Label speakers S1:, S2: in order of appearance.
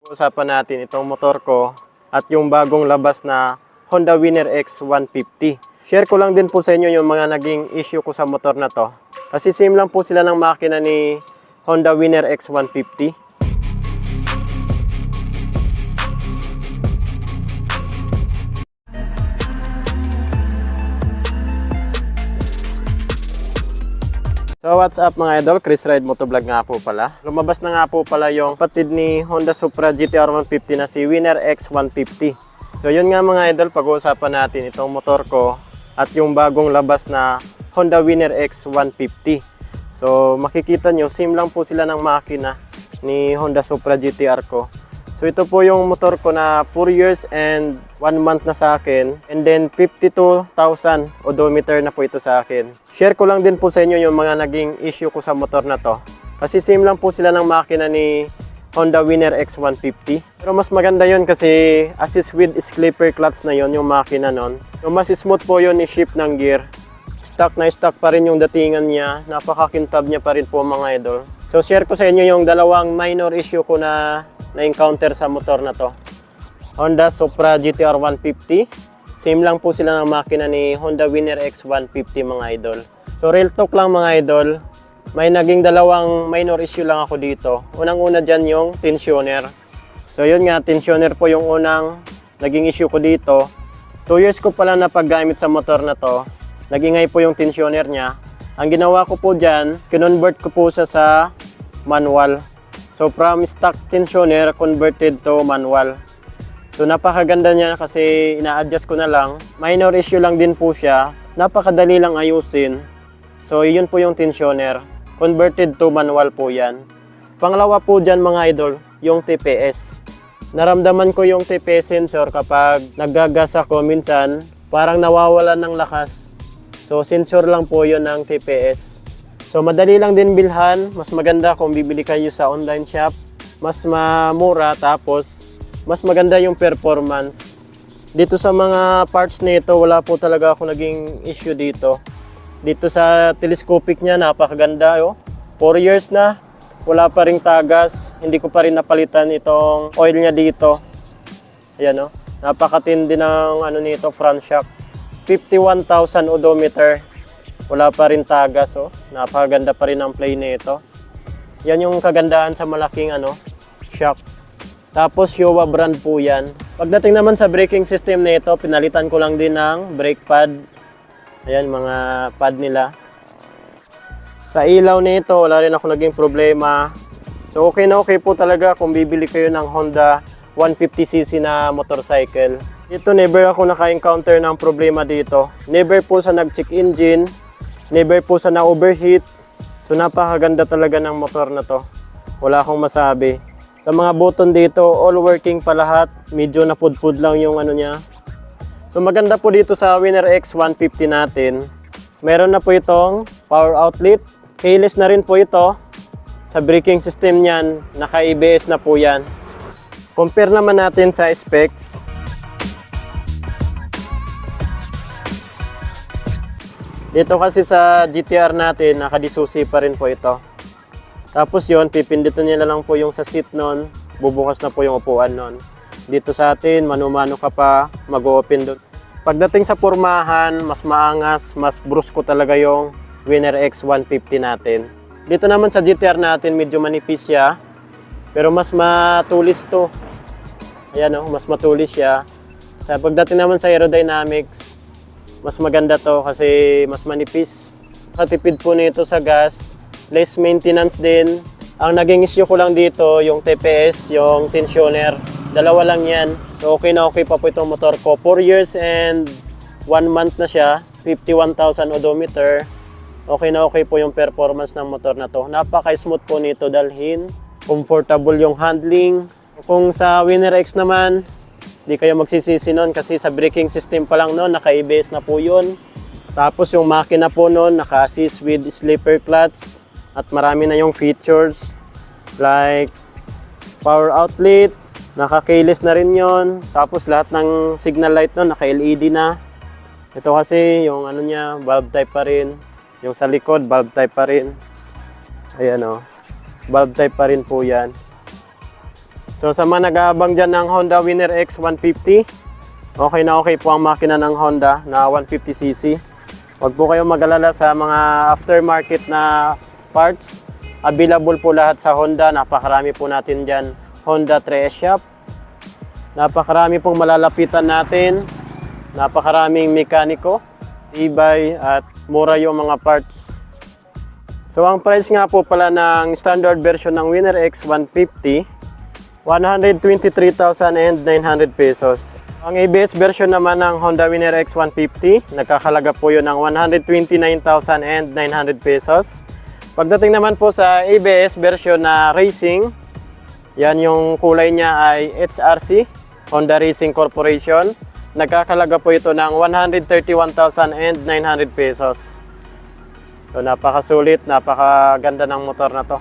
S1: Usapan natin itong motor ko at yung bagong labas na Honda Winner X 150. Share ko lang din po sa inyo yung mga naging issue ko sa motor na to. Kasi same lang po sila ng makina ni Honda Winner X 150. So what's up mga idol, Chris Ride Motovlog nga po pala. Lumabas na nga po pala yung kapatid ni Honda Supra GTR 150 na si Winner X 150. So yun nga mga idol, pag-uusapan natin itong motor ko at yung bagong labas na Honda Winner X 150. So makikita nyo, same lang po sila ng makina ni Honda Supra GTR ko. So ito po yung motor ko na 4 years and 1 month na sa akin. And then 52,000 odometer na po ito sa akin. Share ko lang din po sa inyo yung mga naging issue ko sa motor na to. Kasi same lang po sila ng makina ni Honda Winner X 150. Pero mas maganda yon kasi assist with slipper clutch na yon yung makina nun. So mas smooth po yon i-shift ng gear. Stock na stock pa rin yung datingan niya. Napakakintab niya pa rin po mga idol. So share ko sa inyo yung dalawang minor issue ko na encounter sa motor na to. Honda Supra GTR 150. Same lang po sila ng makina ni Honda Winner X 150 mga idol. So real talk lang mga idol. May naging dalawang minor issue lang ako dito. Unang-una dyan yung tensioner. So yun nga, tensioner po yung unang naging issue ko dito. 2 years ko pala na paggamit sa motor na to. Nagingay po yung tensioner niya. Ang ginawa ko po dyan, kinonvert ko po siya sa manual. So from stock tensioner, converted to manual. So napakaganda niya kasi ina-adjust ko na lang. Minor issue lang din po siya. Napakadali lang ayusin. So yun po yung tensioner. Converted to manual po yan. Pangalawa po dyan mga idol, yung TPS. Naramdaman ko yung TPS sensor kapag naggagas ako minsan, parang nawawalan ng lakas. So sensor lang po yun ng TPS. So madali lang din bilhan, mas maganda kung bibili kayo sa online shop. Mas mura tapos mas maganda yung performance. Dito sa mga parts nito, wala po talaga ako naging issue dito. Dito sa telescopic niya, napakaganda. 4 years na, wala pa ring tagas. Hindi ko pa rin napalitan itong oil niya dito. Ayan napakatindi ng nito, front shock. 51,000 odometer. Wala pa rin tagas, napakaganda pa rin ang play nito. Yan yung kagandahan sa malaking shock. Tapos Showa brand po yan. Pagdating naman sa braking system nito, pinalitan ko lang din ng brake pad. Ayan, mga pad nila. Sa ilaw nito, wala rin ako naging problema. So okay na okay po talaga kung bibili kayo ng Honda 150cc na motorcycle. Dito never ako naka-encounter ng problema dito. Never po sa nag-check engine. Never po sa na-overheat. So napakaganda talaga ng motor na to. Wala akong masabi. Sa mga button dito, all working pa lahat. Medyo napudpud lang yung niya. So maganda po dito sa Winner X 150 natin. Meron na po itong power outlet. Keyless na rin po ito. Sa braking system niyan, naka-ABS na po yan. Compare naman natin sa specs. Dito kasi sa GTR natin, nakadisusi pa rin po ito. Tapos yun, pipindutin nila lang po yung sa seat nun, bubukas na po yung upuan nun. Dito sa atin, mano-mano ka pa, mag-open doon. Pagdating sa pormahan, mas maangas, mas brusko talaga yung Winner X 150 natin. Dito naman sa GTR natin, medyo manipis siya, pero mas matulis to. Ayan mas matulis siya. Sa pagdating naman sa aerodynamics, mas maganda to kasi mas manipis. Katipid po nito sa gas, less maintenance din. Ang naging issue ko lang dito, yung TPS, yung tensioner. Dalawa lang yan. So okay na okay pa po itong motor ko. 4 years and 1 month na siya. 51,000 odometer. Okay na okay po yung performance ng motor na to. Napaka-smooth po nito dalhin. Comfortable yung handling. Kung sa Winner X naman, di kayo magsisisi nun kasi sa braking system pa lang nun, naka-ABS na po yun. Tapos yung makina po nun, naka-assist with slipper clutch. At marami na yung features like power outlet, naka-keyless na rin yon. Tapos lahat ng signal light nun, naka-LED na. Ito kasi yung niya, bulb type pa rin. Yung sa likod, bulb type pa rin. Ayan bulb type pa rin po yan. So sa mga nag-aabang dyan ng Honda Winner X 150, okay na okay po ang makina ng Honda na 150cc. Huwag po kayong mag-alala sa mga aftermarket na parts. Available po lahat sa Honda. Napakarami po natin dyan. Honda 3S Shop. Napakarami pong malalapitan natin. Napakaraming mekaniko, tibay at mura yung mga parts. So ang price nga po pala ng standard version ng Winner X 150, 123,900 pesos. Ang ABS version naman ng Honda Winner X 150, nagkakalaga po yun ng 129,900 pesos. Pagdating naman po sa ABS version na Racing, yan yung kulay niya ay HRC, Honda Racing Corporation. Nagkakalaga po ito ng 131,900 pesos. So napakasulit, napakaganda ng motor na to.